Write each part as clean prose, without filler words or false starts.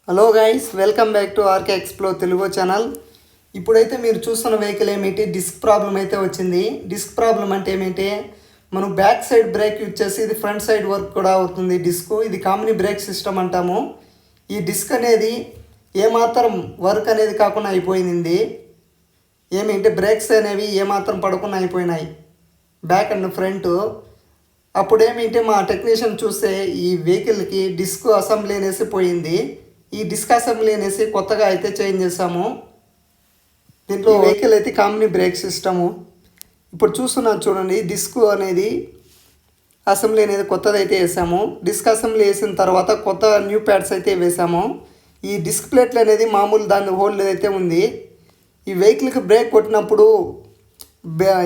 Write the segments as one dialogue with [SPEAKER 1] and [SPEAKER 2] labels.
[SPEAKER 1] Hello guys, welcome back to RK explore Telugu channel. ఇప్పుడైతే మీరు చూస్తున్న వెహికల్ ఏమిటి, డిస్క్ ప్రాబ్లం అయితే వచ్చింది. డిస్క్ ప్రాబ్లం అంటే ఏమిటి, మనం బ్యాక్ సైడ్ బ్రేక్ యూజ్ చేసి ఇది ఫ్రంట్ సైడ్ వర్క్ కూడా అవుతుంది డిస్క్. ఇది కామన్ బ్రేక్ సిస్టమ్ అంటాము. ఈ డిస్క్ అనేది ఏమాత్రం వర్క్ అనేది కాకుండా అయిపోయింది. ఏమిటి, బ్రేక్స్ అనేవి ఏమాత్రం పడకుండా అయిపోయినాయి బ్యాక్ అండ్ ఫ్రంట్. అప్పుడు ఏమిటి, మా టెక్నీషియన్ చూస్తే ఈ వెహికల్కి డిస్క్ అసెంబ్లీ అనేసి పోయింది. ఈ డిస్క్ అసెంబ్లీ అనేసి కొత్తగా అయితే చేంజ్ చేసాము. దీంట్లో వెహికల్ అయితే కామన్ బ్రేక్ సిస్టము. ఇప్పుడు చూస్తున్నాను చూడండి, డిస్క్ అనేది అసెంబ్లీ అనేది కొత్తది అయితే వేసాము. డిస్క్ అసెంబ్లీ వేసిన తర్వాత కొత్త న్యూ ప్యాడ్స్ అయితే వేసాము. ఈ డిస్క్ ప్లేట్లు అనేది మామూలు దాని హోల్డ్ అయితే ఉంది. ఈ వెహికల్కి బ్రేక్ కొట్టినప్పుడు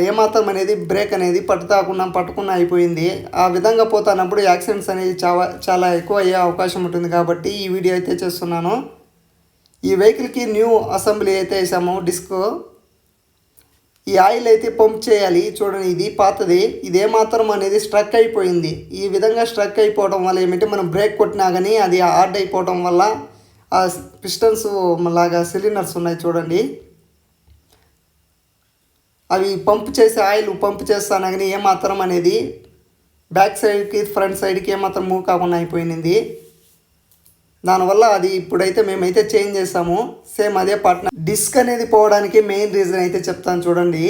[SPEAKER 1] ఏమాత్రం అనేది బ్రేక్ అనేది పట్టుకున్న అయిపోయింది. ఆ విధంగా పోతున్నప్పుడు యాక్సిడెంట్స్ అనేది చాలా ఎక్కువ అయ్యే అవకాశం ఉంటుంది. కాబట్టి ఈ వీడియో అయితే చేస్తున్నాను. ఈ వెహికల్కి న్యూ అసెంబ్లీ అయితే వేసాము డిస్క్. ఈ ఆయిల్ అయితే పంప్ చేయాలి. చూడండి, ఇది పాతది. ఇది ఏమాత్రం అనేది స్ట్రక్ అయిపోయింది. ఈ విధంగా స్ట్రక్ అయిపోవడం వల్ల ఏమిటి, మనం బ్రేక్ కొట్టినా కానీ అది హార్డ్ అయిపోవడం వల్ల ఆ పిస్టన్స్ లాగా సిలిండర్స్ ఉన్నాయి చూడండి, అవి పంప్ చేసే ఆయిల్ పంప్ చేస్తాను కానీ ఏమాత్రం అనేది బ్యాక్ సైడ్కి ఫ్రంట్ సైడ్కి ఏమాత్రం మూవ్ కాకుండా అయిపోయింది. దానివల్ల అది ఇప్పుడైతే మేమైతే చేంజ్ చేసాము. సేమ్ అదే పార్ట్నర్. డిస్క్ అనేది పోవడానికి మెయిన్ రీజన్ అయితే చెప్తాను చూడండి.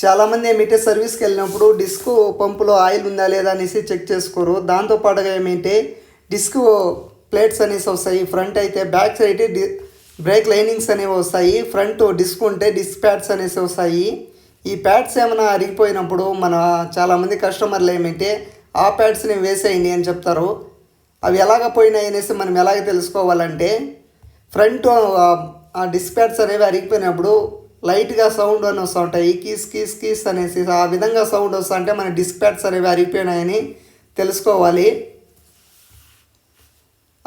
[SPEAKER 1] చాలామంది ఏమిటంటే సర్వీస్కి వెళ్ళినప్పుడు డిస్క్ పంపులో ఆయిల్ ఉందా లేదా అనేసి చెక్ చేసుకోరు. దాంతోపాటుగా ఏమిటంటే డిస్క్ ప్లేట్స్ అనేసి వస్తాయి. ఫ్రంట్ అయితే బ్యాక్ సైడ్ బ్రేక్ లైనింగ్స్ అనేవి వస్తాయి. ఫ్రంట్ డిస్క్ ఉంటే డిస్క్ ప్యాడ్స్ అనేసి వస్తాయి. ఈ ప్యాడ్స్ ఏమైనా అరిగిపోయినప్పుడు మన చాలామంది కస్టమర్లు ఏమంటే ఆ ప్యాడ్స్ని వేసేయండి అని చెప్తారు. అవి ఎలాగ పోయినాయి అనేసి మనం ఎలాగ తెలుసుకోవాలంటే, ఫ్రంట్ ఆ డిస్క్ ప్యాడ్స్ అనేవి అరిగిపోయినప్పుడు లైట్గా సౌండ్ అని వస్తూ ఉంటాయి. కీస్ కీస్ కీస్ అనేసి ఆ విధంగా సౌండ్ వస్తూ ఉంటే మన డిస్క్ ప్యాడ్స్ అనేవి అరిగిపోయినాయని తెలుసుకోవాలి.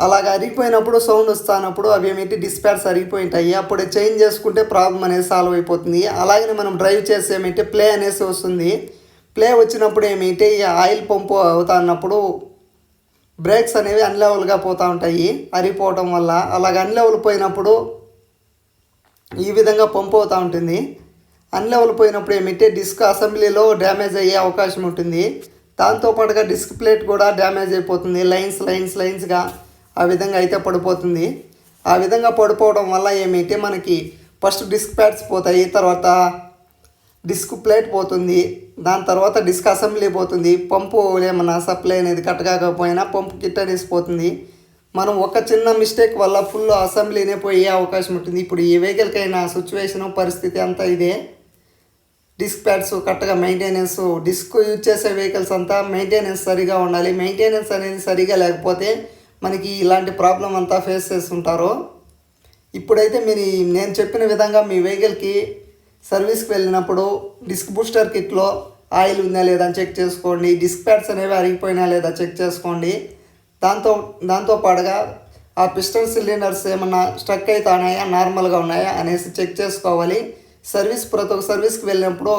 [SPEAKER 1] అలాగ అరిగిపోయినప్పుడు సౌండ్ వస్తున్నప్పుడు అవి ఏమిటి డిస్క్ ప్యాడ్స్ అరిగిపోయి ఉంటాయి. అప్పుడు చేంజ్ చేసుకుంటే ప్రాబ్లం అనేది సాల్వ్ అయిపోతుంది. అలాగే మనం డ్రైవ్ చేసి ఏమిటి ప్లే అనేసి వస్తుంది. ప్లే వచ్చినప్పుడు ఏమిటి ఈ ఆయిల్ పంపు అవుతా అన్నప్పుడు బ్రేక్స్ అనేవి అన్లెవెల్గా పోతూ ఉంటాయి అరిగిపోవటం వల్ల. అలాగ అన్లెవెల్ పోయినప్పుడు ఈ విధంగా పంపు అవుతూ ఉంటుంది. అన్లెవెల్ పోయినప్పుడు ఏమిటి డిస్క్ అసెంబ్లీలో డ్యామేజ్ అయ్యే అవకాశం ఉంటుంది. దాంతోపాటుగా డిస్క్ ప్లేట్ కూడా డ్యామేజ్ అయిపోతుంది. లైన్స్గా ఆ విధంగా అయితే పడిపోతుంది. ఆ విధంగా పడిపోవడం వల్ల ఏమిటి మనకి ఫస్ట్ డిస్క్ ప్యాడ్స్ పోతాయి, తర్వాత డిస్క్ ప్లేట్ పోతుంది, దాని తర్వాత డిస్క్ అసెంబ్లీ పోతుంది. పంపు ఏమన్నా సప్లై అనేది కట్ కాకపోయినా పంపు కిట్ అనేసి పోతుంది. మనం ఒక చిన్న మిస్టేక్ వల్ల ఫుల్ అసెంబ్లీనే పోయే అవకాశం ఉంటుంది. ఇప్పుడు ఈ వెహికల్కైనా సిచ్యువేషను పరిస్థితి అంతా ఇదే. డిస్క్ ప్యాడ్స్ కరెక్ట్గా మెయింటెనెన్స్, డిస్క్ యూజ్ చేసే వెహికల్స్ అంతా మెయింటెనెన్స్ సరిగా ఉండాలి. మెయింటెనెన్స్ అనేది సరిగా లేకపోతే మనకి ఇలాంటి ప్రాబ్లం అంతా ఫేస్ చేస్తుంటారు. ఇప్పుడైతే మీరు నేను చెప్పిన విధంగా మీ వెహికల్కి సర్వీస్కి వెళ్ళినప్పుడు డిస్క్ బూస్టర్ కిట్లో ఆయిల్ ఉందా లేదా అని చెక్ చేసుకోండి. డిస్క్ ప్యాడ్స్ అనేవి అరిగిపోయినా లేదా చెక్ చేసుకోండి. దాంతో పాటుగా ఆ పిస్టన్ సిలిండర్స్ ఏమన్నా స్ట్రక్ అవుతున్నాయా నార్మల్గా ఉన్నాయా అనేసి చెక్ చేసుకోవాలి. ప్రతి ఒక్క సర్వీస్కి వెళ్ళినప్పుడు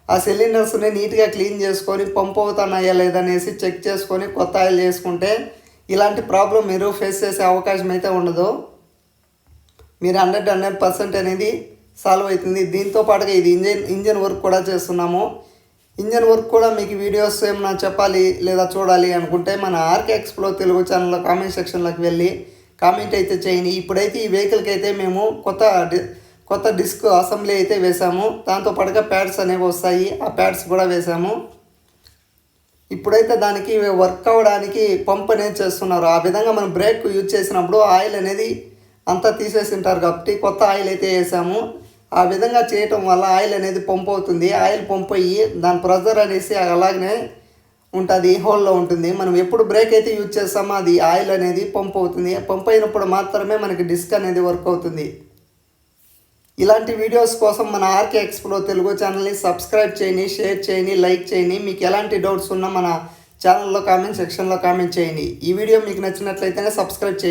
[SPEAKER 1] ఆ సిలిండర్స్ని నీట్గా క్లీన్ చేసుకొని పంప్ అవుతున్నాయా లేదనేసి చెక్ చేసుకొని కొత్త ఆయిల్ చేసుకుంటే ఇలాంటి ప్రాబ్లం మీరు ఫేస్ చేసే అవకాశం అయితే ఉండదు. మీరు 100% అనేది సాల్వ్ అవుతుంది. దీంతో పాటుగా ఇది ఇంజన్ వర్క్ కూడా చేస్తున్నాము. ఇంజన్ వర్క్ కూడా మీకు వీడియోస్ ఏమైనా చెప్పాలి లేదా చూడాలి అనుకుంటే మన ఆర్కే ఎక్స్ప్లోర్ తెలుగు ఛానల్లో కామెంట్ సెక్షన్లోకి వెళ్ళి కామెంట్ అయితే చేయండి. ఇప్పుడైతే ఈ వెహికల్కి అయితే మేము కొత్త డిస్క్ అసెంబ్లీ అయితే వేసాము. దాంతోపాటుగా ప్యాడ్స్ అనేవి వస్తాయి, ఆ ప్యాడ్స్ కూడా వేసాము. ఇప్పుడైతే దానికి వర్క్ అవ్వడానికి పంప్ అనేది చేస్తున్నారు. ఆ విధంగా మనం బ్రేక్ యూజ్ చేసినప్పుడు ఆయిల్ అనేది అంతా తీసేసి ఉంటారు కాబట్టి కొత్త ఆయిల్ అయితే వేసాము. ఆ విధంగా చేయటం వల్ల ఆయిల్ అనేది పంప్ అవుతుంది. ఆయిల్ పంప్ అయ్యి దాని ప్రెజర్ అనేసి అలాగనే ఉంటుంది, హోల్లో ఉంటుంది. మనం ఎప్పుడు బ్రేక్ అయితే యూజ్ చేస్తామో అది ఆయిల్ అనేది పంప్ అవుతుంది. పంప్ అయినప్పుడు మాత్రమే మనకి డిస్క్ అనేది వర్క్ అవుతుంది. ఇలాంటి వీడియోస్ కోసం మన ఆర్కే ఎక్స్ప్లోర్ తెలుగు ఛానల్ని సబ్స్క్రైబ్ చేయండి, షేర్ చేయండి, లైక్ చేయండి. మీకు ఎలాంటి డౌట్స్ ఉన్నా మన ఛానల్లో కామెంట్ సెక్షన్లో కామెంట్ చేయండి. ఈ వీడియో మీకు నచ్చినట్లయితేనే సబ్స్క్రైబ్ చేయండి.